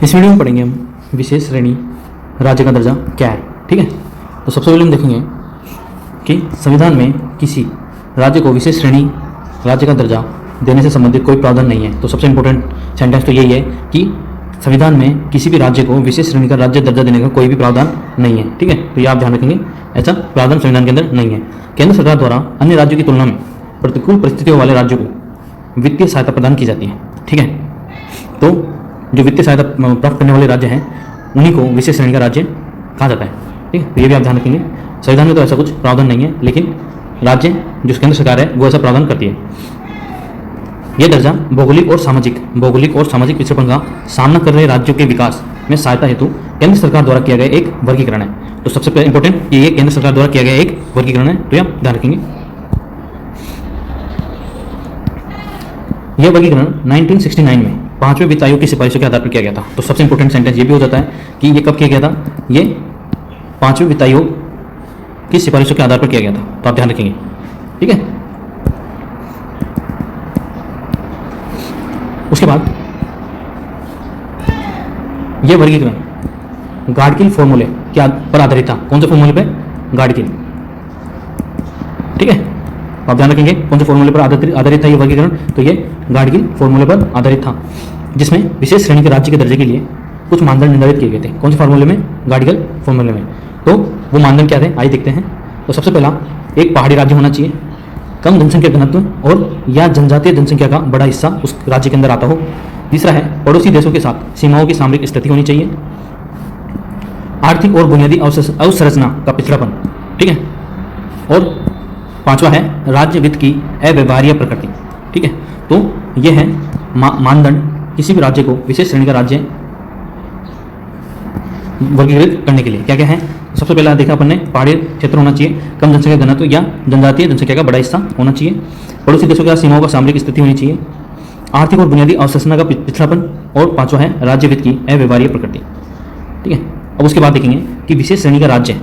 इस वीडियो में पढ़ेंगे हम विशेष श्रेणी राज्य का दर्जा क्या है। ठीक है, तो सबसे पहले हम देखेंगे कि संविधान में किसी राज्य को विशेष श्रेणी राज्य का दर्जा देने से संबंधित कोई प्रावधान नहीं है। तो सबसे इंपॉर्टेंट सेंटेंस तो यही है कि संविधान में किसी भी राज्य को विशेष श्रेणी का राज्य दर्जा देने का कोई भी प्रावधान नहीं है। ठीक है, तो ये आप ध्यान रखेंगे, ऐसा प्रावधान संविधान के अंदर नहीं है। केंद्र सरकार द्वारा अन्य राज्यों की तुलना में प्रतिकूल परिस्थितियों वाले राज्यों को वित्तीय सहायता प्रदान की जाती है। ठीक है, तो जो वित्तीय सहायता प्राप्त करने वाले राज्य हैं उन्हीं को विशेष श्रेणी का राज्य कहा जाता है। ठीक है, तो ये भी आप ध्यान रखेंगे। संविधान में तो ऐसा कुछ प्रावधान नहीं है, लेकिन राज्य जो केंद्र सरकार है वो ऐसा प्रावधान करती है। यह दर्जा भौगोलिक और सामाजिक पिछड़ेपन का सामना कर रहे राज्यों के विकास में सहायता हेतु केंद्र सरकार द्वारा किया गया एक वर्गीकरण है। तो सबसे इंपॉर्टेंट ये केंद्र सरकार द्वारा किया गया एक वर्गीकरण है, तो आप ध्यान रखेंगे। यह वर्गीकरण 1969 में 5वें वित्त आयोग की सिफारिशों के आधार पर किया गया था। तो सबसे इंपॉर्टेंट सेंटेंस ये भी हो जाता है कि ये कब किया गया था, ये 5वें वित्त आयोग की सिफारिशों के आधार पर किया गया था। तो आप ध्यान रखेंगे। ठीक है, उसके बाद यह वर्गीकरण गाडगिल फॉर्मूले के पर आधारित था। कौन से फॉर्मूले पे? गाडगिल। ठीक है, आप ध्यान रखेंगे कौन से फॉर्मूले पर आधारित था ये वर्गीकरण। तो ये गाडगिल फॉर्मूले पर आधारित था, जिसमें विशेष श्रेणी के राज्य के दर्जे के लिए कुछ मानदंड निर्धारित किए गए थे। कौन से फॉर्मूले में? गाडगिल फॉर्मूले में। तो वो मानदंड क्या थे, आइए देखते हैं। तो सबसे पहला, एक पहाड़ी राज्य होना चाहिए, कम जनसंख्या घनत्व और या जनजातीय जनसंख्या का बड़ा हिस्सा उस राज्य के अंदर आता हो। तीसरा है, पड़ोसी देशों के साथ सीमाओं की सामरिक स्थिति होनी चाहिए। आर्थिक और बुनियादी अवसंरचना का पिछड़ापन। ठीक है, और पांचवा है, राज्य वित्त की अव्यवहार्य प्रकृति। ठीक है, तो यह है मानदंड किसी भी राज्य को विशेष श्रेणी का राज्य वर्गीकृत करने के लिए। क्या क्या है? सबसे पहला देखा अपन ने, पहाड़ी क्षेत्र होना चाहिए, कम जनसंख्या घनत्व या जनजातीय जनसंख्या का बड़ा हिस्सा होना चाहिए, पड़ोसी देशों के साथ सीमाओं का सामरिक स्थिति होनी चाहिए, आर्थिक और बुनियादी अवसंरचना का पिछड़ापन, और पांचवा है, राज्य वित्त की अव्यवहार्य प्रकृति। ठीक है, अब उसके बाद देखेंगे कि विशेष श्रेणी का राज्य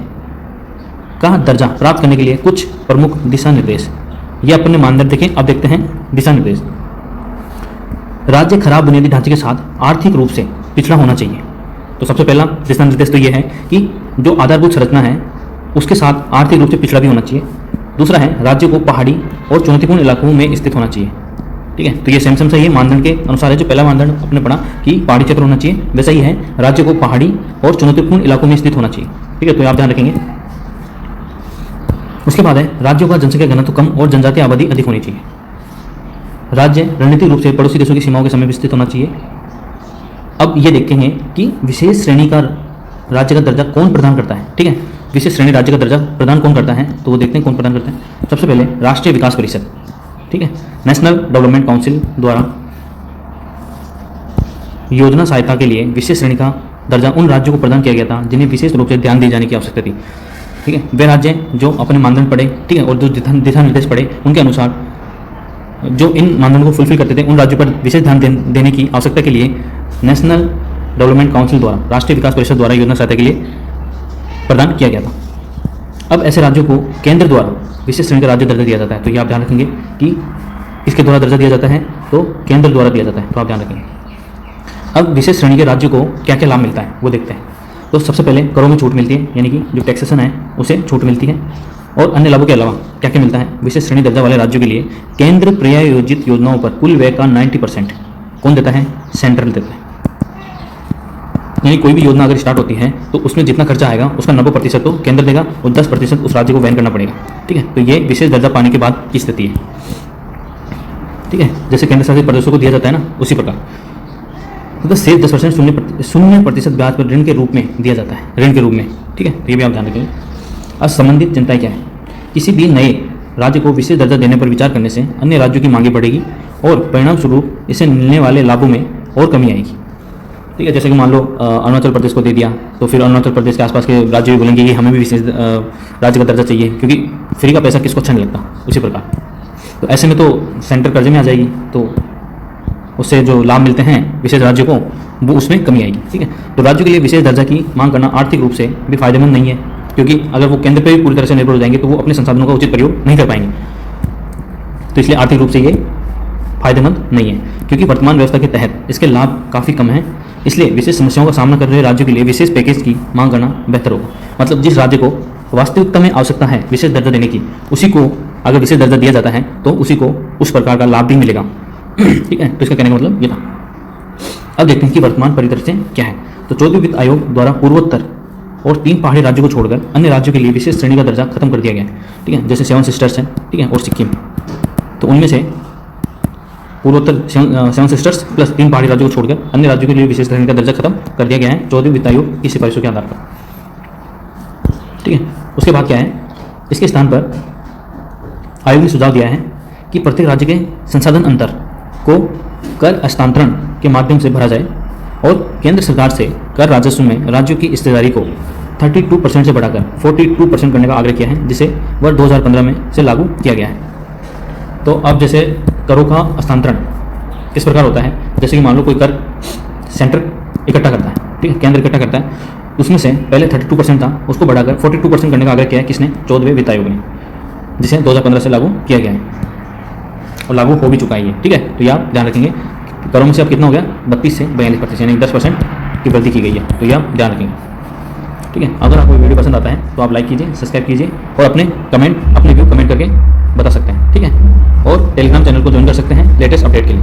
का दर्जा प्राप्त करने के लिए कुछ प्रमुख दिशा निर्देश। ये अपन ने मानदंड देखें। अब देखते हैं दिशा निर्देश। राज्य खराब बुनियादी ढांचे के साथ आर्थिक रूप से पिछड़ा होना चाहिए। तो सबसे पहला दिशा निर्देश तो ये है कि जो आधारभूत संरचना है उसके साथ आर्थिक रूप से पिछड़ा भी होना चाहिए। दूसरा है, राज्य को पहाड़ी और चुनौतीपूर्ण इलाकों में स्थित होना चाहिए। ठीक है, तो ये सेम से ये मानदंड के अनुसार है। जो पहला मानदंड आपने पढ़ा कि पहाड़ी क्षेत्र होना चाहिए, वैसा ही है, राज्य को पहाड़ी और चुनौतीपूर्ण इलाकों में स्थित होना चाहिए। ठीक है, तो आप ध्यान रखेंगे। उसके बाद है, राज्यों का जनसंख्या घनत्व कम और जनजातीय आबादी अधिक होनी चाहिए। राज्य रणनीतिक रूप से पड़ोसी देशों की सीमाओं के समीप स्थित होना चाहिए। अब ये देखेंगे कि विशेष श्रेणी का राज्य का दर्जा कौन प्रदान करता है। ठीक है, विशेष श्रेणी राज्य का दर्जा प्रदान कौन करता है, तो वो देखते हैं कौन प्रदान करता है। सबसे पहले राष्ट्रीय विकास परिषद। ठीक है, नेशनल डेवलपमेंट काउंसिल द्वारा योजना सहायता के लिए विशेष श्रेणी का दर्जा उन राज्यों को प्रदान किया गया था जिन्हें विशेष रूप से ध्यान दिए जाने की आवश्यकता थी। ठीक है, वे राज्य जो अपने मानदंड पढ़े, ठीक है, और जो दिशा निर्देश पढ़े उनके अनुसार जो इन मानदंडों को फुलफिल करते थे उन राज्यों पर विशेष ध्यान देने की आवश्यकता के लिए नेशनल डेवलपमेंट काउंसिल द्वारा, राष्ट्रीय विकास परिषद द्वारा योजना सहायता के लिए प्रदान किया गया था। अब ऐसे राज्यों को केंद्र द्वारा विशेष श्रेणी का राज्य दर्जा दिया जाता है। तो ये आप ध्यान रखेंगे कि इसके द्वारा दर्जा दिया जाता है तो केंद्र द्वारा दिया जाता है, तो आप ध्यान रखेंगे। अब विशेष श्रेणी के राज्य को क्या क्या लाभ मिलता है वो देखते हैं। तो सबसे पहले करों में छूट मिलती है, यानी कि जो टैक्सेशन है उसे छूट मिलती है। और अन्य लाभों के अलावा क्या क्या मिलता है, विशेष श्रेणी दर्जा वाले राज्यों के लिए केंद्र प्रायोजित योजनाओं पर कुल व्यय का 90% कौन देता है? सेंट्रल देता है। यानी कोई भी योजना अगर स्टार्ट होती है तो उसमें जितना खर्चा आएगा उसका 90% तो केंद्र देगा और 10% उस राज्य को वहन करना पड़ेगा। ठीक है, तो ये विशेष दर्जा पाने के बाद की स्थिति है। ठीक है, जैसे केंद्र शासित प्रदेशों को दिया जाता है ना, उसी प्रकार तो शेष 10% 0% ब्याज पर ऋण के रूप में दिया जाता है, ऋण के रूप में। ठीक है, तो ये भी आप ध्यान रखेंगे। अब संबंधित चिंताएं क्या है? किसी भी नए राज्य को विशेष दर्जा देने पर विचार करने से अन्य राज्यों की मांगे बढ़ेगी और परिणाम स्वरूप इसे मिलने वाले लाभों में और कमी आएगी। ठीक है, जैसे कि मान लो अरुणाचल प्रदेश को दे दिया तो फिर अरुणाचल प्रदेश के आसपास के राज्य भी बोलेंगे कि हमें भी विशेष राज्य का दर्जा चाहिए, क्योंकि फ्री का पैसा किसको अच्छा नहीं लगता। उसी प्रकार तो ऐसे में तो सेंटर कर्जे में आ जाएगी, तो उससे जो लाभ मिलते हैं विशेष राज्य को वो उसमें कमी आएगी। ठीक है, तो राज्यों के लिए विशेष दर्जा की मांग करना आर्थिक रूप से भी फायदेमंद नहीं है, क्योंकि अगर वो केंद्र पर भी पूरी तरह से निर्भर हो जाएंगे तो वो अपने संसाधनों का उचित प्रयोग नहीं कर पाएंगे। तो इसलिए आर्थिक रूप से ये फायदेमंद नहीं है, क्योंकि वर्तमान व्यवस्था के तहत इसके लाभ काफ़ी कम हैं। इसलिए विशेष समस्याओं का सामना कर रहे राज्यों के लिए विशेष पैकेज की मांग करना बेहतर होगा। मतलब जिस राज्य को वास्तविकता में आवश्यकता है विशेष दर्जा देने की, उसी को अगर विशेष दर्जा दिया जाता है तो उसी को उस प्रकार का लाभ भी मिलेगा। ठीक है, तो इसका कहने का मतलब ये था। अब देखते हैं कि वर्तमान परिदृश्य क्या है। तो 14वें वित्त आयोग द्वारा पूर्वोत्तर और 3 पहाड़ी राज्यों को छोड़कर अन्य राज्यों के लिए विशेष श्रेणी का दर्जा खत्म कर दिया गया है। ठीक है, जैसे 7 सिस्टर्स है, ठीक है, और सिक्किम। तो उनमें से पूर्वोत्तर 7 सिस्टर्स प्लस 3 पहाड़ी राज्यों को छोड़कर अन्य राज्यों के लिए विशेष श्रेणी का दर्जा खत्म कर दिया गया है 14वें वित्त आयोग की सिफारिशों के आधार पर। ठीक है, उसके बाद क्या है, इसके स्थान पर आयोग ने सुझाव दिया है कि प्रत्येक राज्य के संसाधन अंतर को कर हस्तांतरण के माध्यम से भरा जाए और केंद्र सरकार से कर राजस्व में राज्यों की हिस्सेदारी को 32% से बढ़ाकर 42% करने का आग्रह किया है, जिसे वर्ष 2015 में से लागू किया गया है। तो अब जैसे करों का हस्तांतरण किस प्रकार होता है, जैसे कि मान लो कोई कर सेंटर इकट्ठा करता है, ठीक है, केंद्र इकट्ठा करता है, उसमें से पहले 32% था, उसको बढ़ाकर 42% करने का आग्रह किया है किसने, 14वें वित्त आयोग ने, जिसे 2015 से लागू किया गया है और लागू हो भी चुका है ये। ठीक है, तो ये आप ध्यान रखेंगे। करों में से अब कितना हो गया, 32 से 42%, यानी 10% की वृद्धि की गई है, तो ये आप ध्यान रखेंगे। ठीक है, अगर आपको वीडियो पसंद आता है तो आप लाइक कीजिए, सब्सक्राइब कीजिए और अपने व्यू कमेंट करके बता सकते हैं। ठीक है, और टेलीग्राम चैनल को ज्वाइन कर सकते हैं लेटेस्ट अपडेट के लिए।